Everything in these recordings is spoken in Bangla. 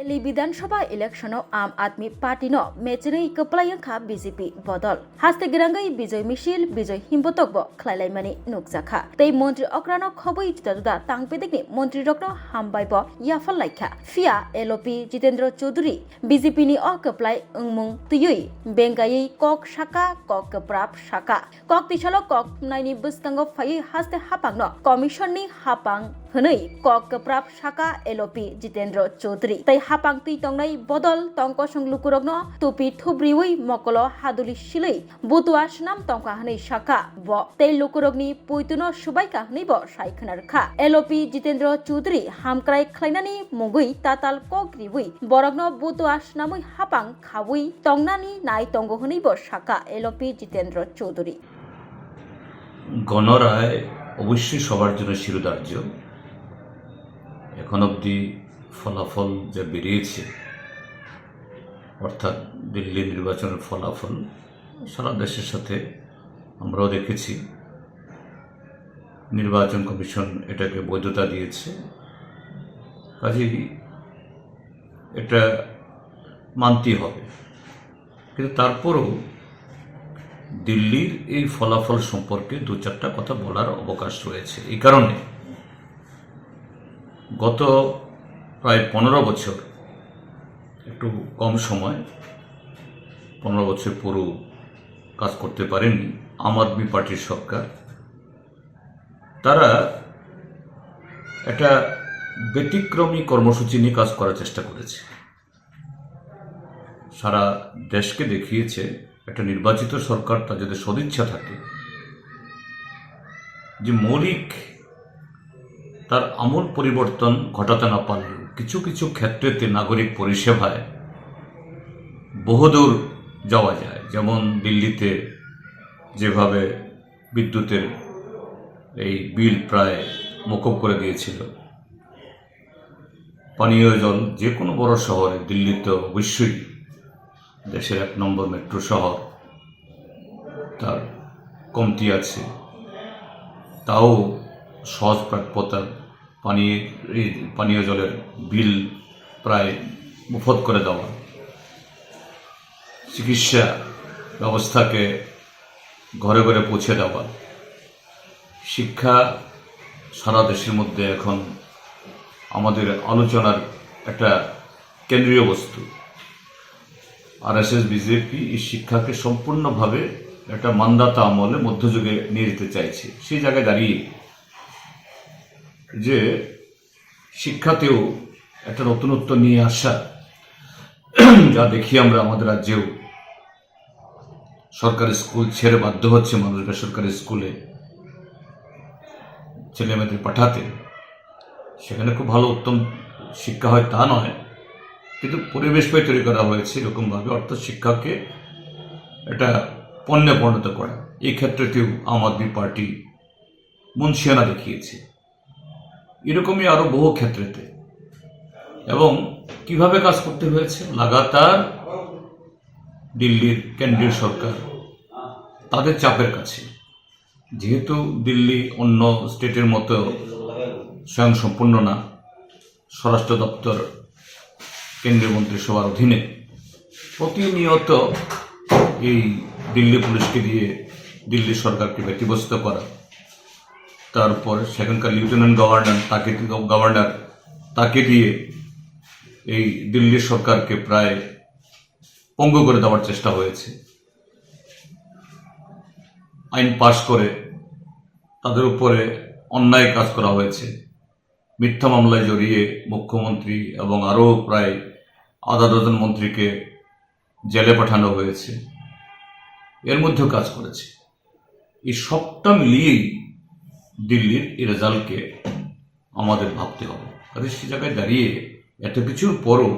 दिल्ली विधानसभा इलेक्शन आम आदमी पार्टी मेचेनै कप्लायंखा बीजेपी बदल हास्ते गिरांगै विजय मिছিল विजय हिम्बतकबो खलायलायमानि नुकजाखा तै मन्त्री अक्रानो खबै जुदा तांपेदेखनि मन्त्री रक्नो हामबायबो याफल लायखा फिया एलओपी जितेन्द्र चौधरी बीजेपी नि अ कप्लाय अंमुं तुयै बेंगायै कक साका कक कप्राप साका कक तिसालो कक नायनि बस्कांगो फायै हास्ते हापांनो कमिशननि हापां हनै कक कप्राप साका एलओपी जितेन्द्र चौधरी तै हापां तै तंनाय बदल तंकसं लुकुरगनो टुपि थुब्रिवै मकलो हादुलि सिलै बुतुआ सनाम तंका हनै साका ब तै लुकुरगनि पुइतुनो सुबायका हनै ब सायखनारखा एलओपी जितेन्द्र चौधरी हामक्राय खलायनानि मुगै ताताल कग्रिवै बरगनो बुतुआ सनामै हापां खावै तंनानि नाय तंगो हनै ब साका एलओपी जितेन्द्र चौधरी গণরায় অবশ্যই সবার জন্য শিরোধার্য। এখন অবধি ফলাফল যা বেরিয়েছে, অর্থাৎ দিল্লি নির্বাচনের ফলাফল সারা দেশের সাথে আমরাও দেখেছি। নির্বাচন কমিশন এটাকে বৈধতা দিয়েছে, কাজেই এটা মানতেই হবে। কিন্তু তারপরও দিল্লির এই ফলাফল সম্পর্কে দু চারটা কথা বলার অবকাশ রয়েছে। এই কারণে গত প্রায় 15 বছর, একটু কম সময়, 15 বছর পুরো কাজ করতে পারেনি আম আদমি পার্টির সরকার। তারা একটা ব্যতিক্রমী কর্মসূচি নিয়ে কাজ করার চেষ্টা করেছে। সারা দেশকে দেখিয়েছে একটা নির্বাচিত সরকার, তার যদি সদিচ্ছা থাকে, যে মৌলিক তার আমূল পরিবর্তন ঘটাতে না পারলেও কিছু কিছু ক্ষেত্রেতে নাগরিক পরিষেবায় বহুদূর যাওয়া যায়। যেমন দিল্লিতে যেভাবে বিদ্যুতের এই বিল প্রায় মকুব করে দিয়েছিল, পানীয় জল যে কোনো বড় শহরে, দিল্লিতে অবশ্যই দেশের 1 নম্বর মেট্রো শহর, তার কমতি আছে, তাও সহজ প্রাপ্যতার পানীয় জলের বিল প্রায় মুফত করে দেওয়া, চিকিৎসা ব্যবস্থাকে ঘরে ঘরে পৌঁছে দেওয়া, শিক্ষা সারা দেশের মধ্যে এখন আমাদের আলোচনার একটা কেন্দ্রীয় বস্তু। আরএসএস বিজেপি এই শিক্ষাকে সম্পূর্ণভাবে একটা মান্দাতা আমলে মধ্যযুগে নিয়ে যেতে চাইছে। সেই জায়গায় দাঁড়িয়ে যে শিক্ষাতেও একটা নতুনত্ব নিয়ে আসা, যা দেখি আমরা আমাদের রাজ্যেও সরকারি স্কুল ছেড়ে বাধ্য হচ্ছে মানুষ বেসরকারি স্কুলে ছেলেমেয়েদের পাঠাতে। সেখানে খুব ভালো উত্তম শিক্ষা হয় তা নয়, কিন্তু পরিবেশটাই তৈরি করা হয়েছে এরকমভাবে, অর্থাৎ শিক্ষাকে এটা পণ্যে পরিণত করা। এই ক্ষেত্রেতেও আম আদমি পার্টি মুনশিয়ানা দেখিয়েছে, এরকমই আরো বহু ক্ষেত্রেতে। এবং কিভাবে কাজ করতে হয়েছে, লাগাতার দিল্লির কেন্দ্রীয় সরকার তাদের চাপের কাছে, যেহেতু দিল্লি অন্য স্টেটের মতো স্বয়ংসম্পূর্ণ না, স্বরাষ্ট্র দপ্তর কেন্দ্রীয় মন্ত্রিসভার অধীনে, প্রতিনিয়ত এই দিল্লি পুলিশকে দিয়ে দিল্লি সরকারকে ব্যতিব্যস্ত করা, তারপর সেখানকার লেফটেন্যান্ট গভর্নর তাকে দিয়ে এই দিল্লি সরকারকে প্রায় পঙ্গু করে দেওয়ার চেষ্টা হয়েছে। আইন পাশ করে তাদের উপরে অন্যায় কাজ করা হয়েছে, মিথ্যা মামলায় জড়িয়ে মুখ্যমন্ত্রী এবং আরও প্রায় আধা ডজন মন্ত্রীকে জেলে পাঠানো হয়েছে, এর মধ্যেও কাজ করেছে। এই সবটা মিলিয়েই দিল্লির এই রেজাল্টকে আমাদের ভাবতে হবে। কাজে সে জায়গায় দাঁড়িয়ে এত কিছুর পরও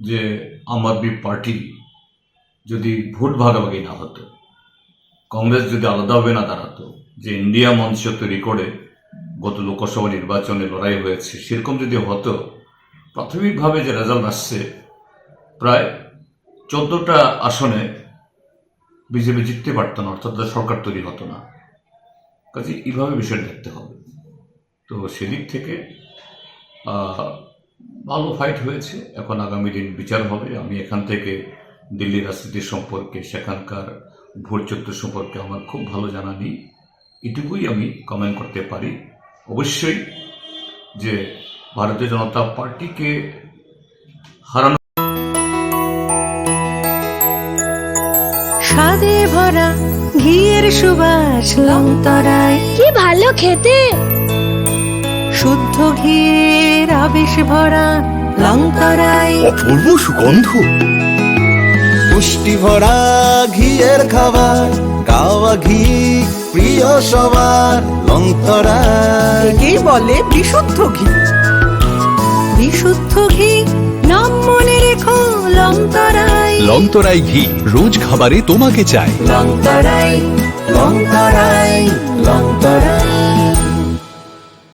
যে আম আদমি পার্টি যদি ভোট ভাগাভাগি না হতো, কংগ্রেস যদি আলাদাভাবে না দাঁড়াতো, যে ইন্ডিয়া মঞ্চ তৈরি করে গত লোকসভা নির্বাচনে লড়াই হয়েছে, সেরকম যদি হতো, প্রাথমিকভাবে যে রেজাল্ট আসছে, প্রায় 14টা আসনে বিজেপি জিততে পারত না, অর্থাৎ সরকার তৈরি হতো না। কাজে এইভাবে বিষয় দেখতে হবে। তো সেদিক থেকে ভালো ফাইট হয়েছে। এখন আগামী দিন বিচার হবে। আমি এখান থেকে দিল্লির রাজনীতি সম্পর্কে, সেখানকার ভোট চরিত্র সম্পর্কে আমার খুব ভালো জানা নেই। এটুকুই আমি কমেন্ট করতে পারি। অবশ্যই যে ভারতীয় জনতা পার্টিকে হারানো স্বাদে ভরা ঘিয়ের সুবাস লংতরায়, কি ভালো খেতে। শুদ্ধ ঘিয়ের আবেশ ভরা লংতরায়, অপূর্ব সুগন্ধ, পুষ্টি ভরা ঘিয়ের খাবার, গাওয়া ঘি প্রিয় সবার লংতরায়। একেই বলে বিশুদ্ধ ঘি। বিশুদ্ধ ঘি নাম মনে রেখো লংতরায়। লংতরাই ঘি রোজ খাবারে তোমাকে চাই। লংতরায়, লংতরায়, লংতরায়।